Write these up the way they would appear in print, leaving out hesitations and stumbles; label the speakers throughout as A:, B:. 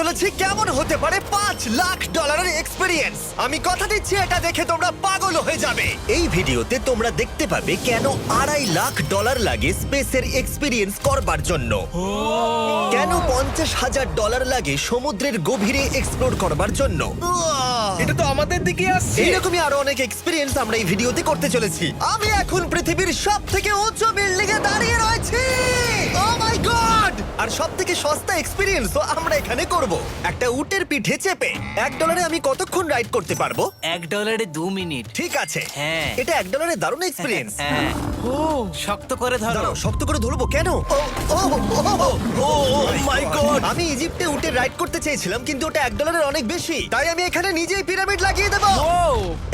A: বলেছি কেমন হতে পারে $5 লাখ এক্সপেরিয়েন্স। আমি কথা দিচ্ছি এটা দেখে তোমরা পাগল হয়ে যাবে। এই ভিডিওতে তোমরা দেখতে পাবে কেন $2.5 লাখ লাগে স্পেসের এক্সপেরিয়েন্স করবার জন্য, কেন $50,000 লাগে সমুদ্রের গভীরে এক্সপ্লোর করবার জন্য।
B: এটা তো আমাদের দিকে আসছে।
A: এইরকমই আরো অনেক এক্সপেরিয়েন্স আমরা এই ভিডিওতে করতে চলেছি। আমি এখন পৃথিবীর সব থেকে উঁচু বিল্ডিং এ দাঁড়িয়ে রয়েছি। ও মাই গড! আর সব থেকে সস্তা এক্সপেরিয়েন্সও আমরা এখানে করব। একটা উটের পিঠে চেপে $1 আমি কতক্ষণ রাইড করতে পারবো?
C: $1 2 মিনিট।
A: ঠিক আছে,
C: হ্যাঁ।
A: এটা $1 দারুণ এক্সপেরিয়েন্স।
C: হ্যাঁ। ও শক্ত করে ধরো।
A: দাঁড়াও, শক্ত করে ধরবো কেন? মাই গড! আমি ইজিপ্টে উটে রাইড করতে চেয়েছিলাম, কিন্তু ওটা $1 অনেক বেশি, তাই আমি এখানে নিজেই পিরামিড লাগিয়ে দেবো।
D: ও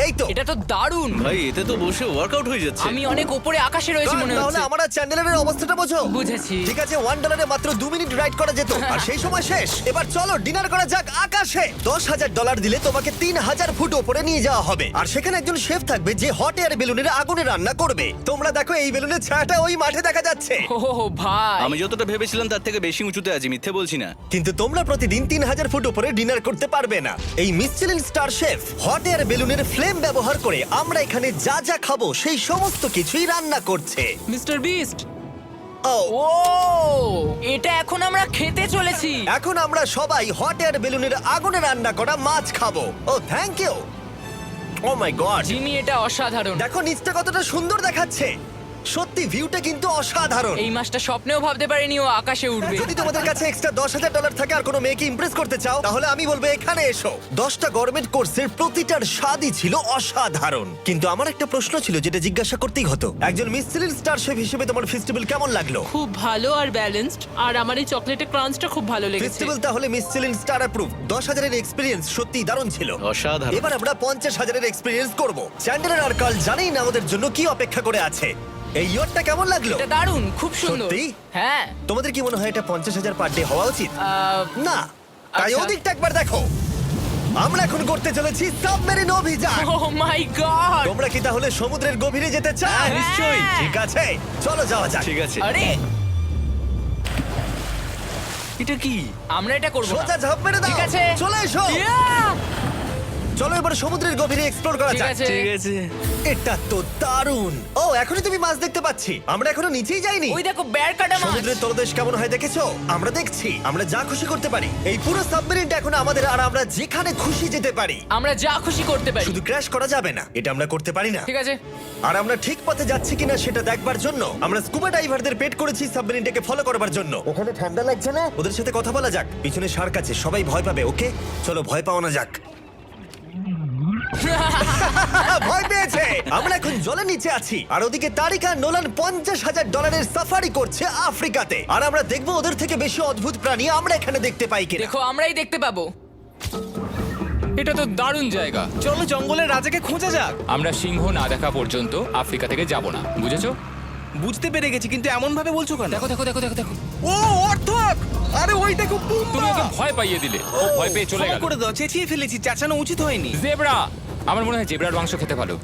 A: এই তো।
D: এটা তো দারুণ।
B: ভাই এতে তো বসে ওয়ার্কআউট হয়ে যাচ্ছে।
D: আমি অনেক উপরে আকাশে রয়েছি মনে
A: তাহলে
D: হচ্ছে।
A: আমার আর চ্যান্ডেলের অবস্থাটা বোঝো।
D: বুঝেছি।
A: ঠিক আছে, $1 মাত্র 2 মিনিট রাইড করা যেত, আর সেই সময় শেষ। এবার চলো ডিনার করা যাক আকাশে। $10,000 দিলে তোমাকে 3000 ফুট উপরে নিয়ে যাওয়া হবে, আর সেখানে একজন শেফ থাকবে যে হট এয়ার বেলুনের আগুনে রান্না করবে। তোমরা দেখো এই বেলুনের ছায়াটা ওই মাঠে দেখা যাচ্ছে।
D: ও ভাই,
B: আমি যতটা ভেবেছিলাম তার থেকে বেশি উঁচুতে আছি, মিথ্যে বলছি না।
A: কিন্তু তোমরা প্রতিদিন 3000 ফুট উপরে ডিনার করতে পারবে না। এই Michelin star chef hot air বেলুনের ফ্লেম ব্যবহার করে আমরা এখানে যা যা খাবো সেই সমস্ত কিছুই রান্না করছে।
D: Mister beast.
A: ও
D: ও এটা এখন আমরা খেতে চলেছি।
A: এখন আমরা সবাই হট এয়ার বেলুনের আগুনে রান্না করা মাছ খাবো। Oh thank you. Oh my god,
D: Jimmy এটা অসাধারণ।
A: দেখো নিচটা কতটা সুন্দর দেখাচ্ছে। সত্যি ভিউটা কিন্তু অসাধারণ।
D: এই মাসটা স্বপ্নেও ভাবতে পারিনি ও আকাশে উঠবে।
A: যদি তোমাদের কাছে এক্সট্রা $10,000 থাকে আর কোনো মেয়েকে ইমপ্রেস করতে চাও, তাহলে আমি বলবো এখানে এসো। 10টা গরমেট কোর্সের প্রতিটার স্বাদই ছিল অসাধারণ। কিন্তু আমার একটা প্রশ্ন ছিল যেটা জিজ্ঞাসা করতেই হতো, একজন মিচেলিন স্টার শেফ হিসেবে তোমার ফেস্টিভ্যাল কেমন লাগলো?
E: খুব ভালো আর ব্যালেন্সড, আর আমার এই চকলেটের ক্রাঞ্চটা খুব ভালো লেগেছে।
A: ফেস্টিভ্যাল তাহলে মিচেলিন স্টার অ্যাপ্রুভ। 10,000 এক্সপিরিয়েন্স সত্যি দারুণ ছিল।
B: অসাধারণ।
A: এবার আমরা 50,000 এক্সপিরিয়েন্স করব। চ্যান্ডেলার আর কার্ল জানেই না আমাদের জন্য কি অপেক্ষা করে আছে। এই ইয়ারটা কেমন লাগলো?
D: এটা দারুণ, খুব সুন্দর।
A: সত্যি?
D: হ্যাঁ।
A: তোমাদের কি মনে হয় এটা 50,000 পার ডে হওয়া উচিত? না, তাই
D: আচ্ছা।
A: ওদিকটা একবার দেখো। আমরা এখন করতে চলেছি সাবমেরিন অভিযান।
D: ও মাই গড।
A: তোমরা কি তাহলে সমুদ্রের গভীরে যেতে চাও?
D: হ্যাঁ, নিশ্চয়ই।
A: ঠিক আছে, চলো যাওয়া যাক।
B: ঠিক আছে।
D: আরে
B: এটা কি?
D: আমরা এটা করব না।
A: সোজা ঝাঁপ মেরে দাও।
D: ঠিক আছে।
A: চলে এসো।
D: Yeah!
A: চলো এবার সমুদ্রের গভীরে এক্সপ্লোর করা
D: ঠিক
A: যাক।
D: আছে।
B: ঠিক আছে।
A: এটা তো দারুণ। ও এখনই তুমি মাছ দেখতে পাচ্ছি। আমরা এখনো নিচেই যাইনি।
D: ওই দেখো বের কাটা মাছ।
A: সমুদ্রের তলদেশ কেমন হয় দেখেছো? আমরা দেখছি, আমরা যা খুশি করতে পারি। এই পুরো সাবমেরিনটা এখন আমাদের, আর আমরা যেখানে খুশি যেতে পারি।
D: আমরা যা খুশি করতে পারি।
A: শুধু ক্র্যাশ করা যাবে না, এটা আমরা করতে পারি না।
D: ঠিক আছে।
A: আর আমরা ঠিক পথে যাচ্ছি কিনা সেটা দেখবার জন্য আমরা স্কুবা ডাইভারদের পেড করেছি সাবমেরিনটাকে ফলো করবার জন্য। ওখানে ঠান্ডা লাগছে না? ওদের সাথে কথা বলা যাক। পিছনে শার্ক আছে, সবাই ভয় পাবে। ওকে চলো ভয় পাও না যাক। ভয় পেয়েছে। আমরা এখন জলের নিচে আছি, আর ওদিকে তারিকা নোলান $50,000 সাফারি করছে আফ্রিকাতে। আর আমরা দেখবো ওদের থেকে বেশি অদ্ভুত প্রাণী আমরা এখানে দেখতে পাই কিনা।
D: দেখো আমরাই দেখতে পাবো।
F: এটা তো দারুণ জায়গা।
B: চলো জঙ্গলের রাজাকে খোঁজা যাক।
F: আমরা সিংহ না দেখা পর্যন্ত আফ্রিকা থেকে যাব না, বুঝেছো?
B: বুঝতে পেরে গেছি, কিন্তু এমন ভাবে বলছো কেন?
F: দেখো দেখো দেখো দেখো দেখো,
B: ও অর্থক! আরে ওই দেখো
F: তুমি ওকে ভয় পাইয়ে দিলে, ও ভয় পেয়ে চলে
B: ক্ষমা
F: গেল।
B: করে দাও, চেঁচিয়ে ফেলেছি, চাচানো উচিত হয়নি।
F: জেব্রা, আমার মনে হয় জেব্রার মাংস খেতে ভালো।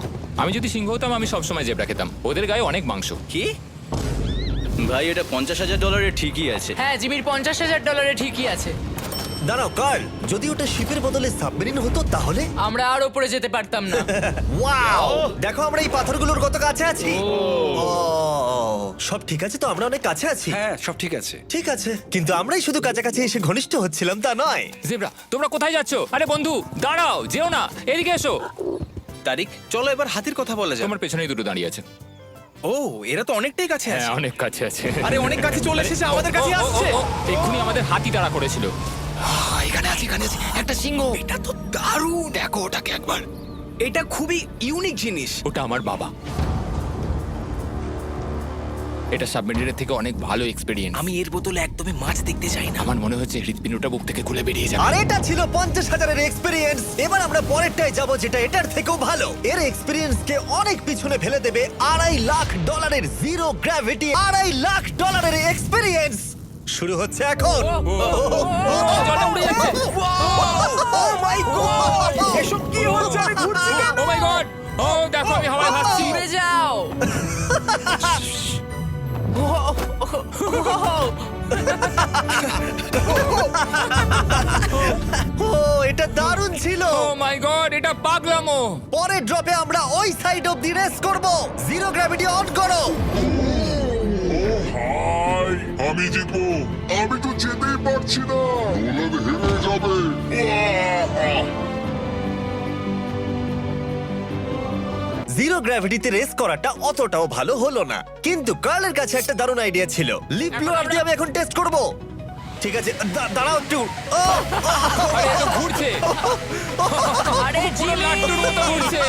F: আমি যদি সিংহ হতাম আমি সবসময় জেব্রা খেতাম, ওদের গায়ে অনেক মাংস।
B: কি? ভাই এটা $50,000 ঠিকই আছে।
D: হ্যাঁ, জিমির $50,000 ঠিকই আছে।
A: দাঁড়াও কার্ল, যদি ওটা শিপের বদলে সাবমেরিন হতো তাহলে?
D: আমরা আর উপরে যেতে পারতাম না।
A: ওয়াও, দেখো আমরা এই পাথরগুলোর কত কাছে আছি। ও, সব ঠিক আছে তো? আমরা অনেক কাছে আছি।
B: হ্যাঁ সব ঠিক আছে।
A: ঠিক আছে, কিন্তু আমরাই শুধু কাছাকাছি এসে ঘনিষ্ঠ হচ্ছিলাম তা নয়।
F: জেব্রা, তোমরা কোথায় যাচ্ছো? আরে বন্ধু দাঁড়াও, যেও না, এদিকে এসো।
B: তারিক চলো এবার হাতির কথা বলা যাক।
F: তোমার পেছনেই দুটো দাঁড়িয়ে আছে।
B: ও এরা তো অনেকটাই কাছে
F: হ্যাঁ,
B: আছে।
F: অনেক কাছে আছে।
B: আরে অনেক কাছে চলে এসেছে, আমাদের কাছে আসছে।
F: এক্ষুনি আমাদের হাতি তাড়া করেছিল।
B: এখানে আছে একটা সিংহ। এটা তো দারুণ, দেখো ওটাকে একবার। এটা খুবই ইউনিক জিনিস।
F: ওটা আমার বাবা। এটা সাবমেরিনের থেকে অনেক ভালো এক্সপেরিয়েন্স।
B: আমি এর বদলে একদমই মাছ দেখতে চাই না।
F: আমার মনে হচ্ছে হৃৎপিণ্ডটা বুক থেকে খুলে বেরিয়ে যাবে।
A: আর এটা ছিল 50,000 এক্সপিরিয়েন্স। এবার আমরা পরেরটায় যাব যেটা এটার থেকেও ভালো। এর এক্সপিরিয়েন্স কে অনেক পিছনে ফেলে দেবে। $2.5 জিরো গ্র্যাভিটি, $2.5 এক্সপিরিয়েন্স শুরু হচ্ছে এখন।
F: জলে উড়ে যাচ্ছে।
A: ও মাই গড,
B: এসব কি হচ্ছে? আমি ঘুরছি কেন?
F: ও মাই গড! ও দেখো আমি হাওয়ায় ভাসছি।
D: উড়ে যাও।
A: ও এটা দারুণ ছিল।
F: ও মাই গড, এটা পাগলামো।
A: পরের ড্রপে আমরা ওই সাইড অফ দি রেস করব। জিরো গ্র্যাভিটি অন করো।
G: হাই, আমি জিতবো। আমি তো যেতেই পারছি না, নোলান হেরে যাবে।
A: জিরো গ্র্যাভিটিতে রেস করাটা অতটাও ভালো হলো না, কিন্তু কার্লের কাছে একটা দারুণ আইডিয়া ছিল। লিপ ব্লোয়ার দিয়ে আমি এখন টেস্ট করব। ঠিক আছে, দাঁড়াও একটু। ও,
F: আরে এত ঘুরছে,
D: আরে জিমি
F: লাট্টুর মতো ঘুরছে।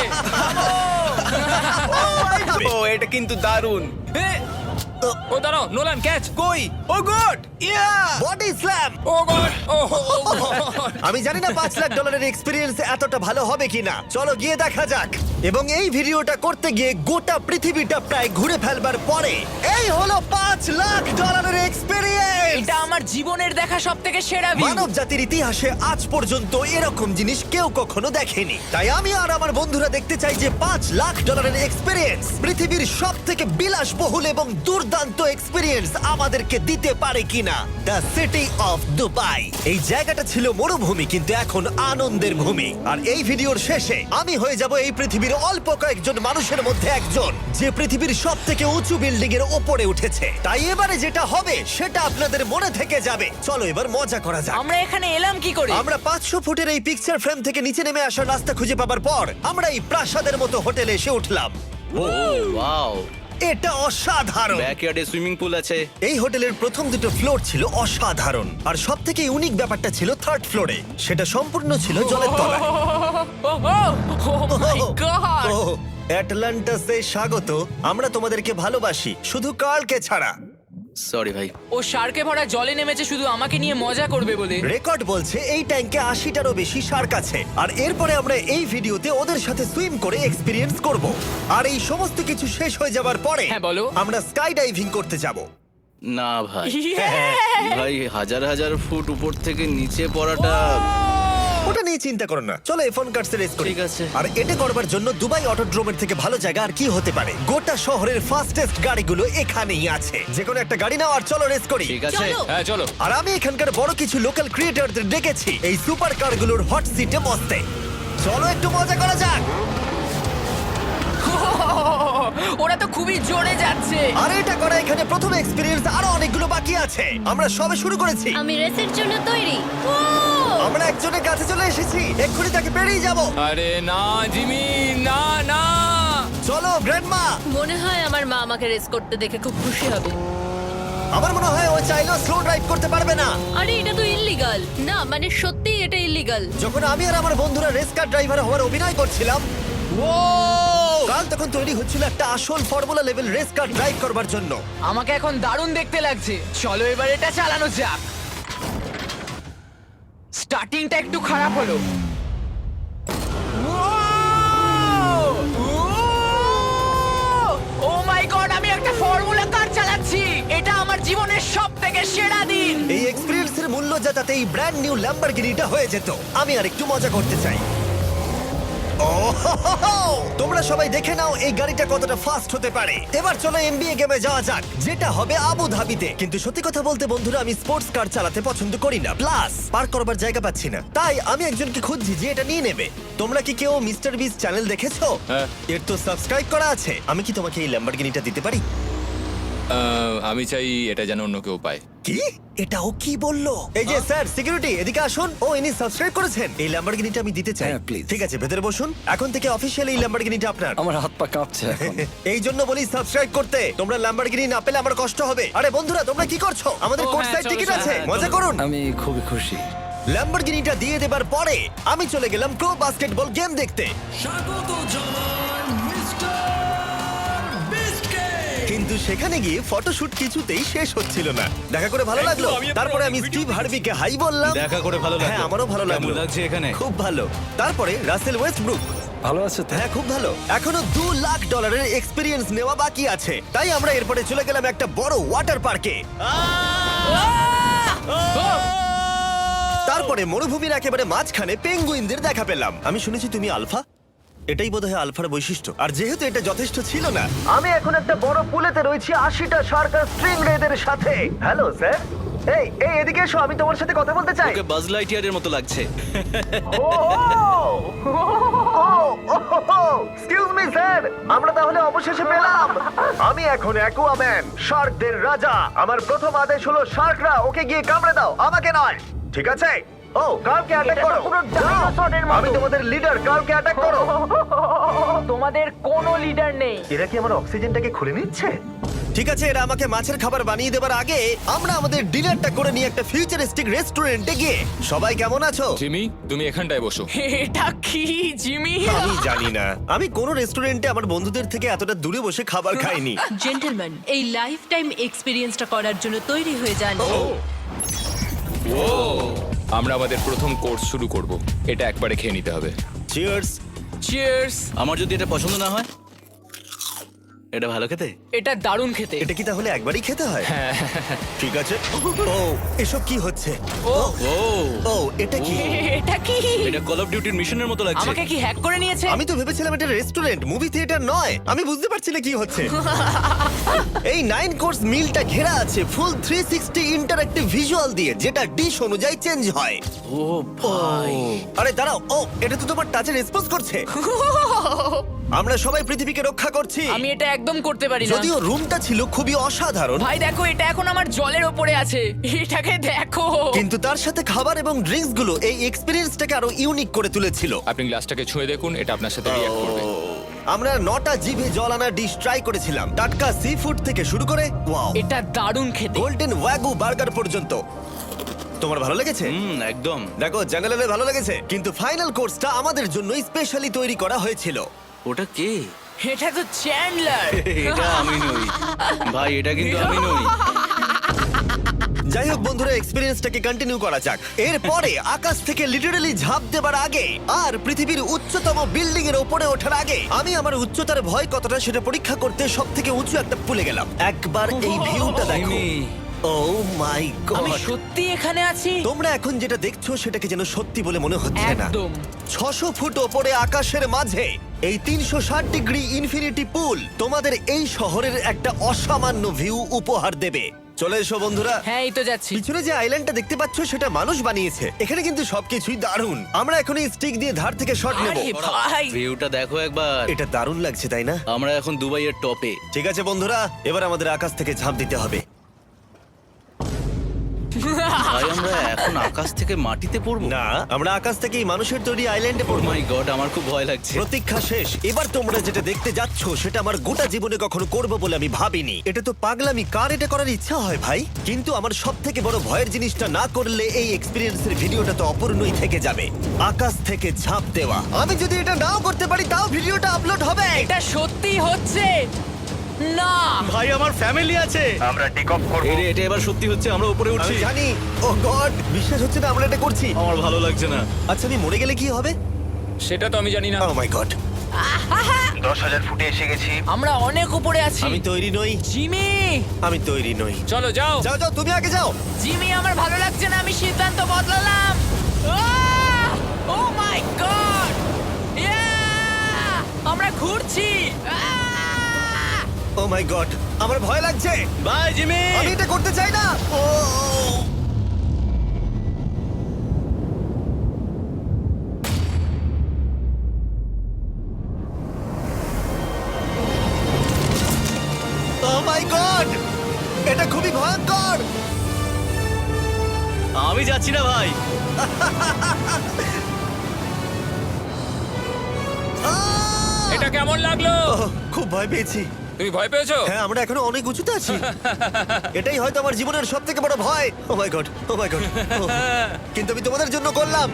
B: ও এটা কিন্তু দারুণ।
F: ও দাঁড়াও, নোলান ক্যাচ।
B: কই? Oh god! Yeah!
A: Body slam.
F: Oh god, oh
A: আমি জানি না $5 লাখ এক্সপিরিয়েন্স এতটা ভালো হবে কিনা। চলো গিয়ে দেখা যাক। এবং এই ভিডিওটা করতে গিয়ে গোটা পৃথিবীটা প্রায় ঘুরে ফেলবার পরে এই হলো $5 লাখ এক্সপিরিয়েন্স।
D: এটা আমার জীবনের দেখা সবথেকে সেরা ভিউ।
A: মানব জাতির ইতিহাসে আজ পর্যন্ত এরকম জিনিস কেউ কখনো দেখেনি। তাই আমি আর আমার বন্ধুরা দেখতে চাই যে $5 লাখ এক্সপিরিয়েন্স, পৃথিবীর সব থেকে বিলাসবহুল এবং দুর্দান্ত এক্সপিরিয়েন্স আমাদেরকে দিতে পারে কিনা। The city of Dubai. এই জায়গাটা ছিল মরুভূমি, কিন্তু এখন আনন্দের ভূমি। আর এই ভিডিওর শেষে আমি হয়ে যাব এই পৃথিবীর অল্প কয়েকজন মানুষের মধ্যে একজন, যে পৃথিবীর সব থেকে উঁচু বিল্ডিং এর ওপরে উঠেছে। তাই এবারে যেটা হবে সেটা আপনাদের মনে থেকে যাবে। চলো এবার মজা করা যাক।
D: আমরা এখানে এলাম কি করে?
A: আমরা 500 ফুটের এই পিকচার ফ্রেম থেকে নিচে নেমে আসার রাস্তা খুঁজে পাবার পর আমরা এই প্রাসাদের মতো হোটেলে এসে উঠলাম।
B: ওয়াও!
A: এটা অসাধারণ।
B: ব্যাকইয়ার্ডে সুইমিং পুল আছে।
A: এই হোটেলের প্রথম দুটো ফ্লোর ছিল অসাধারণ, আর সব থেকে ইউনিক ব্যাপারটা ছিল থার্ড ফ্লোরে। সেটা সম্পূর্ণ ছিল জলের তলায়।
D: ও মাই গড!
A: ও, অ্যাটলান্টাসে স্বাগত। আমরা তোমাদেরকে ভালোবাসি, শুধু কার্লকে ছাড়া।
B: সরি ভাই।
D: ও শার্কে ভরা জলে নেমেছে শুধু আমাকে নিয়ে মজা করবে বলে।
A: রেকর্ড বলছে এই ট্যাঙ্কে 80টারও বেশি শার্ক আছে। আর এরপরে আমরা এই ভিডিওতে ওদের সাথে সুইম করে এক্সপিরিয়েন্স করব। আর এই সমস্ত কিছু শেষ হয়ে যাবার পরে
D: হ্যাঁ, বলো।
A: আমরা স্কাই ডাইভিং করতে যাব।
B: না ভাই,
A: হ্যাঁ,
B: ভাই হাজার হাজার ফুট উপর থেকে নিচে পড়াটা।
A: ওটা নিয়ে চিন্তা করো না, চলো ফোন কার্ডসে রেস করি।
B: ঠিক আছে।
A: আর এটা করবার জন্য দুবাই অটোড্রোমের থেকে ভালো জায়গা আর কি হতে পারে। গোটা শহরের ফাস্টেস্ট গাড়িগুলো এখানেই আছে। যে কোনো একটা গাড়ি নাও আর চলো রেস করি।
B: ঠিক আছে।
F: হ্যাঁ চলো।
A: আর আমি এখানকার বড় কিছু লোকাল ক্রিয়েটরদের ডেকেছি এই সুপার কারগুলোর হট সিটে বসতে। চলো একটু মজা করা যাক।
D: ওরা তো খুবই জোরে যাচ্ছে।
A: আর এটা করা এখানে প্রথম এক্সপিরিয়েন্স, আরো অনেকগুলো বাকি আছে। আমরা সবে শুরু করেছি।
H: আমি রেসের জন্য তৈরি।
A: আমরা একজনের কাছে চলে এসেছি, এক্ষুনি তাকে পেরিয়ে যাব।
F: আরে না জিমি, না না।
A: চলো গ্র্যান্ডমা।
H: মনে হয় আমার মা আমাকে রেস করতে দেখে খুব খুশি হবে।
A: আমার মনে হয় ও চাইলেও স্লো ড্রাইভ করতে পারবে না।
H: আরে এটা তো ইল্লিগাল। না মানে সত্যিই এটা ইল্লিগাল।
A: যখন আমি আর আমার বন্ধুরা রেস কার ড্রাইভার হওয়ার অভিনয় করছিলাম, কাল তখন তৈরি হচ্ছিল একটা আসল formula level race car drive করবার জন্য।
D: আমাকে এখন দারুণ দেখতে লাগছে। চলো এবার এটা চালানো যাক। স্টার্টিংটা একটু খারাপ হলো। ও মাই গড, আমি একটা ফর্মুলা কার চালাচ্ছি। এটা আমার জীবনের সবথেকে সেরা দিন।
A: এই এক্সপেরিয়েন্সের মূল্য যা, তাতে এই ব্র্যান্ড নিউ ল্যাম্বরগিনিটা হয়ে যেত। আমি আর একটু মজা করতে চাই। তোমরা সবাই দেখে নাও এই গাড়িটা কতটা ফাস্ট হতে পারে। এবার চলো এমবিএ গেমে যাওয়া যাক, যেটা হবে আবু ধাবিতে। কিন্তু সত্যি কথা বলতে বন্ধুরা, আমি স্পোর্টস কার চালাতে পছন্দ করি না, প্লাস পার্ক করবার জায়গা পাচ্ছি না। তাই আমি একজনকে খুঁজছি যে এটা নিয়ে নেবে। তোমরা কি কেউ মিস্টার বিস চ্যানেল দেখেছো?
F: হ্যাঁ।
A: এর তো সাবস্ক্রাইব করা আছে। আমি কি তোমাকে এই ল্যাম্বরগিনিটা দিতে পারি?
F: আমি চাই এটা যেন অন্য কেউ পায়।
A: কি? এটা ও কি বললো? এই যে স্যার, সিকিউরিটি এদিকে আসুন। ও ইনি সাবস্ক্রাইব করেছেন। এই ল্যাম্বরগিনিটা আমি দিতে চাই।
I: হ্যাঁ, please.
A: ঠিক আছে, ভেতরে বসুন। এখন থেকে অফিশিয়ালি এই ল্যাম্বরগিনিটা আপনার।
I: আমার হাত পা কাঁপছে এখন।
A: এই জন্য বলি সাবস্ক্রাইব করতে। তোমরা ল্যাম্বরগিনি না পেলে আমার কষ্ট হবে। আরে বন্ধুরা, তোমরা কি করছো? আমাদের
E: ও,
A: কোর্স
E: হ্যাঁ,
A: সাইড
E: চলো,
A: টিকিট
E: চলো,
A: আছে,
E: হ্যাঁ,
A: মজা করুন।
I: আমি খুবই খুশি।
A: ল্যাম্বরগিনিটা দিয়ে দেবার পরে আমি চলে গেলাম প্রো বাস্কেটবল গেম দেখতে। কিন্তু সেখানে গিয়ে ফটোশুট কিছুতেই শেষ হচ্ছিল না। দেখা করে ভালো লাগলো। তারপরে আমি স্টিভ হার্ভিকে হাই বললাম।
B: দেখা করে ভালো লাগলো।
A: হ্যাঁ, আমারও ভালো লাগলো।
B: কেমন লাগছে এখানে?
A: খুব ভালো। তারপরে রাসেল ওয়েস্টব্রুক।
I: ভালো আছে তো?
A: হ্যাঁ, খুব ভালো। এখনো $2 লাখ এক্সপিরিয়েন্স নেওয়া বাকি আছে। তাই আমরা এরপরে চলে গেলাম একটা বড় ওয়াটার পার্কে। তারপরে মরুভূমির একেবারে মাঝখানে পেঙ্গুইনদের দেখা পেলাম। আমি শুনেছি তুমি আলফা। এটাই বোধহয় আলফার বৈশিষ্ট্য। আর যেহেতু এটা যথেষ্ট ছিল না, আমি এখন একটা বড় পুলেতে রয়েছি 80টা সরকার স্ট্রিং রেদের সাথে। Hello sir. এই এই এদিকে এসো, আমি তোমার সাথে কথা বলতে চাই।
I: ওকে বাজ লাইটিয়ারের মতো লাগছে।
A: এক্সকিউজ মি স্যার, আমরা তাহলে অবশেষে পেলাম। আমি এখন অ্যাকুয়াম্যান, শার্কদের রাজা। আমার প্রথম আদেশ হলো শার্করা ওকে গিয়ে কামড়ে দাও, আমাকে নয়, ঠিক আছে? ও কার্লকে অ্যাটাক করো। আমি তোমাদের লিডার, কার্লকে অ্যাটাক করো।
D: তোমাদের কোনো লিডার নেই।
A: এরা কি আমার অক্সিজেনটাকে খুলে নিচ্ছে? ঠিক আছে, এরা আমাকে মাছের খাবার বানিয়ে দেবার আগে আমরা আমাদের ডিনারটা করে নিয়ে একটা ফিউচারিস্টিক রেস্টুরেন্টে গিয়ে। সবাই কেমন আছো?
F: জিমি, তুমি এখানটায় বসো।
D: এটা কি জিমি?
A: আমি জানি না, আমি কোন রেস্টুরেন্টে আমার বন্ধুদের থেকে এতটা দূরে বসে খাবার খাইনি।
H: জেন্টলম্যান, এই লাইফ টাইম এক্সপিরিয়েন্সটা করার জন্য তৈরি হয়ে যান।
F: আমরা আমাদের প্রথম কোর্স শুরু করব। এটা একবারে খেয়ে নিতে হবে।
A: চিয়ার্স।
B: চিয়ার্স।
I: আমার যদি এটা পছন্দ না হয়, এটা ভালো খেতে।
B: এটা দারুণ খেতে।
A: এটা কি তাহলে একবারই খেতে হয়? ঠিক আছে। ও এসব কি হচ্ছে?
B: ও
I: ও
A: ও এটা কি?
D: এটা কি?
I: এটা কল অফ ডিউটির মিশনের মতো লাগছে।
D: আমাকে কি হ্যাক করে নিয়েছে?
A: আমি তো ভেবেছিলাম এটা রেস্টুরেন্ট, মুভি থিয়েটার নয়। আমি বুঝতে পারছি না কি হচ্ছে। এই 9 কোর্স মিলটা ঘেরা আছে ফুল 360 ইন্টারঅ্যাক্টিভ ভিজুয়াল দিয়ে, যেটা ডিশ অনুযায়ী চেঞ্জ হয়।
I: ও ভাই,
A: আরে দাঁড়াও, ও এটা তো তোমার টাচে রেসপন্স করছে। আমরা সবাই পৃথিবীকে রক্ষা করছি।
D: আমি এটা একদম করতে পারি না।
A: যদিও রুমটা ছিল খুবই অসাধারণ,
D: ভাই দেখো, এটা এখন আমার জলের ওপরে আছে। এটাকে দেখো।
A: কিন্তু তার সাথে খাবার এবং ড্রিঙ্কস গুলো এই এক্সপেরিয়েন্সটাকে আরো ইউনিক করে তুলেছিল।
F: আপনি গ্লাসটাকে ছুঁয়ে দেখুন, এটা আপনার সাথে রিঅ্যাক্ট করবে।
A: আমরা 9টা জিভে জল আনা ডিশ ট্রাই করেছিলাম, টাটকা সি ফুড থেকে শুরু করে ওয়াও
D: এটা দারুণ খেতে।
A: গোল্ডেন ওয়াগু বার্গার পর্যন্ত। তোমার ভালো লেগেছে?
I: একদম।
A: দেখো জাঙ্গালে ভালো লেগেছে, কিন্তু ফাইনাল কোর্সটা আমাদের জন্য স্পেশালি তৈরি করা হয়েছিল।
I: ওটা কে?
D: এটা তো চ্যান্ডলার।
I: এটা আমি নই ভাই, এটা কিন্তু আমি নই।
A: যাই হোক বন্ধুরা, এক্সপেরিয়েন্সটাকে কন্টিনিউ করা যাক। এরপরে আকাশ থেকে লিটারালি ঝাঁপ দেবার আগে আর পৃথিবীর উচ্চতম বিল্ডিং এর উপরে ওঠার আগে আমি আমার উচ্চতার ভয় কতটা সেটা পরীক্ষা করতে সব থেকে উঁচু একটা পুলে গেলাম। একবার এই ভিউটা দেখো। ও মাই
D: আমি
A: গড!
D: সত্যি এখানে আছি।
A: তোমরা এখন যেটা দেখছো সেটাকে যেন সত্যি বলে মনে হচ্ছে না।
D: একদম।
A: 600 ফুট ওপরে আকাশের মাঝে এই 360 ডিগ্রি ইনফিনিটি পুল তোমাদের এই শহরের একটা অসামান্য ভিউ উপহার দেবে। চলে এসো বন্ধুরা।
D: হ্যাঁ, এই তো যাচ্ছি।
A: পিছনে যে আইল্যান্ডটা দেখতে পাচ্ছ সেটা মানুষ বানিয়েছে। এখানে কিন্তু সবকিছুই দারুণ। আমরা এখন এই স্টিক দিয়ে ধার থেকে শট নেব।
D: আরে ভাই,
I: ভিউটা দেখো একবার।
A: এটা দারুণ লাগছে তাই না?
I: আমরা এখন দুবাইয়ের টপে।
A: ঠিক আছে বন্ধুরা, এবার আমাদের আকাশ থেকে ঝাঁপ দিতে হবে।
I: ভাই আমরা এখন আকাশ থেকে মাটিতে পড়বো?
A: না, আমরা আকাশ থেকেই মানুষের তৈরি আইল্যান্ডে
I: ও
A: পড়বো।
I: মাই গড, আমার খুব ভয় লাগছে।
A: প্রতীক্ষা শেষ। এবার তোমরা যেটা দেখতে যাচ্ছ সেটা আমার গোটা জীবনে কখনো করবো বলে আমি ভাবিনি। এটা তো পাগলামি, কার এটা করার ইচ্ছা হয় ভাই? কিন্তু আমার সব থেকে বড় ভয়ের জিনিসটা না করলে এই এক্সপিরিয়েন্সের ভিডিওটা তো অপূর্ণই থেকে যাবে। আকাশ থেকে ঝাঁপ দেওয়া। আমি যদি এটা নাও করতে পারি তাও ভিডিওটা আপলোড হবে।
D: এটা সত্যি হচ্ছে না।
I: ভাই আমার ফ্যামিলি আছে।
A: আমরা টেক অফ করব।
I: এই রে, এটা এবার সত্যি হচ্ছে, আমরা উপরে
A: আমি
I: উঠছি।
A: জানি। ও গড, বিশ্বাস হচ্ছে না আমরা এটা করছি।
I: আমার ভালো লাগছে না।
A: আচ্ছা, আমি মরে গেলে কি হবে?
F: সেটা তো আমি জানি না।
A: ও মাই গড, 10,000 ফুটে এসে গেছি।
D: আমরা অনেক উপরে আছি।
A: আমি তৈরি নই,
D: জিমি,
A: আমি তৈরি নই।
F: চলো যাও।
A: যাও যাও, তুমি আগে যাও।
D: জিমি, আমার ভালো লাগছে না। আমি সিদ্ধান্ত বদলালাম। ও মাই গড, আমরা ঘুরছি।
A: ও মাই গড, আমার ভয় লাগছে।
I: Bye Jimmy.
A: আমি এটা করতে চাই না। ও মাই গড, এটা খুবই ভয়ঙ্কর।
I: আমি যাচ্ছি না ভাই।
F: এটা কেমন লাগলো?
A: খুব ভয় পেয়েছি।
F: তুমি ভয় পেয়েছো?
A: হ্যাঁ, আমরা এখনো অনেক উঁচুতে আছি। এটাই হয়তো আমার জীবনের সব থেকে বড় ভয়। ও my god, O my god. কিন্তু আমি তোমাদের জন্য করলাম।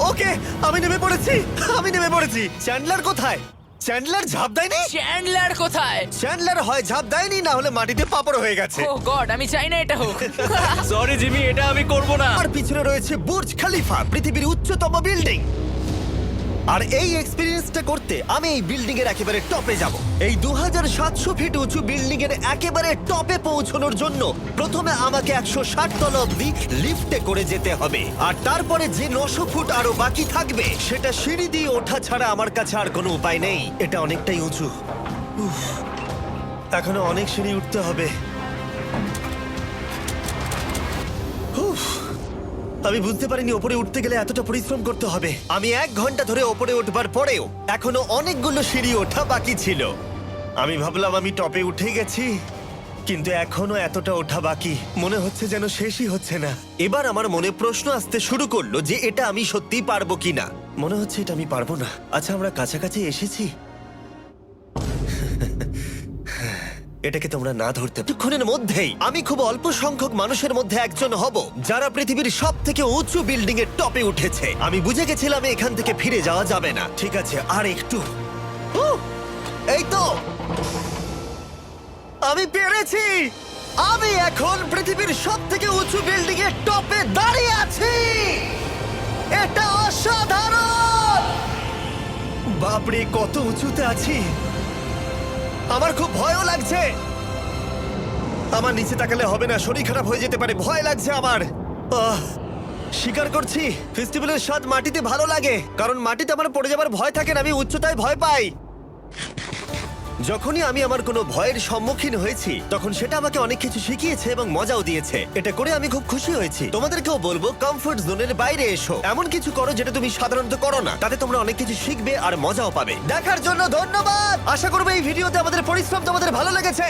A: ওকে, আমি নেমে পড়েছি, আমি নেমে পড়েছি। চ্যান্ডলার কোথায়? চ্যান্ডলার ঝাঁপ দেয়নি?
D: চ্যান্ডলার কোথায়?
A: চ্যান্ডলার হয় ঝাঁপ দেয়নি, না হলে মাটিতে পাপড় হয়ে গেছে।
D: ও গড, আমি চাই না এটা হোক।
I: সরি জিমি, এটা আমি করব না।
A: আর পিছনে রয়েছে বুর্জ খলিফা, পৃথিবীর উচ্চতম বিল্ডিং। আর এই এক্সপেরিয়েন্সটা করতে আমি এই বিল্ডিং এর একেবারে টপে যাব। এই 2700 ফিট উঁচু বিল্ডিং এর একেবারে টপে পৌঁছানোর জন্য প্রথমে আমাকে 160 তলা অব্দি লিফটে করে যেতে হবে, আর তারপরে যে 900 ফুট আরো বাকি থাকবে সেটা সিঁড়ি দিয়ে ওঠা ছাড়া আমার কাছে আর কোনো উপায় নেই। এটা অনেকটাই উঁচু। উফ, এখনো অনেক সিঁড়ি উঠতে হবে। আমি বুঝতে পারিনি ওপরে উঠতে গেলে এতটা পরিশ্রম করতে হবে। আমি 1 ঘন্টা ধরে ওপরে উঠবার পরেও এখনো অনেকগুলো সিঁড়ি ওঠা বাকি ছিল। আমি ভাবলাম আমি টপে উঠে গেছি, কিন্তু এখনো এতটা ওঠা বাকি। মনে হচ্ছে যেন শেষই হচ্ছে না। এবার আমার মনে প্রশ্ন আসতে শুরু করলো যে এটা আমি সত্যিই পারবো কিনা। মনে হচ্ছে এটা আমি পারবো না। আচ্ছা, আমরা কাছাকাছি এসেছি। এটাকে তোমরা না ধরতে কিছুক্ষণের মধ্যেই আমি খুব অল্প সংখ্যক মানুষের মধ্যে একজন হব যারা পৃথিবীর সব থেকে উঁচু বিল্ডিং এর টপে উঠেছে। আমি বুঝে গেছিলাম এখান থেকে ফিরে যাওয়া যাবে না। ঠিক আছে, আর একটু। উহ! এই তো, আমি পেরেছি। আমি এখন পৃথিবীর সব থেকে উঁচু বিল্ডিং এর টপে দাঁড়িয়ে আছি। এটা অসাধারণ। বাপরে, কত উঁচুতে আছি! আমার খুব ভয়ও লাগছে। আমার নিচে তাকালে হবে না, শরীর খারাপ হয়ে যেতে পারে। ভয় লাগছে আমার। স্বীকার করছি, ফেস্টিভ্যালের স্বাদ মাটিতে ভালো লাগে, কারণ মাটিতে আমার পড়ে যাবার ভয় থাকে না। আমি উচ্চতায় ভয় পাই। যখনই আমি আমার কোনো ভয়ের সম্মুখীন হয়েছি, তখন সেটা আমাকে অনেক কিছু শিখিয়েছে এবং মজাও দিয়েছে। এটা করে আমি খুব খুশি হয়েছি। তোমাদেরকেও বলবো, কমফোর্ট জোনের বাইরে এসো, এমন কিছু করো যেটা তুমি সাধারণত করো না। তাতে তোমরা অনেক কিছু শিখবে আর মজাও পাবে। দেখার জন্য ধন্যবাদ। আশা করবো এই ভিডিওতে আমাদের পরিশ্রম তোমাদের ভালো লেগেছে।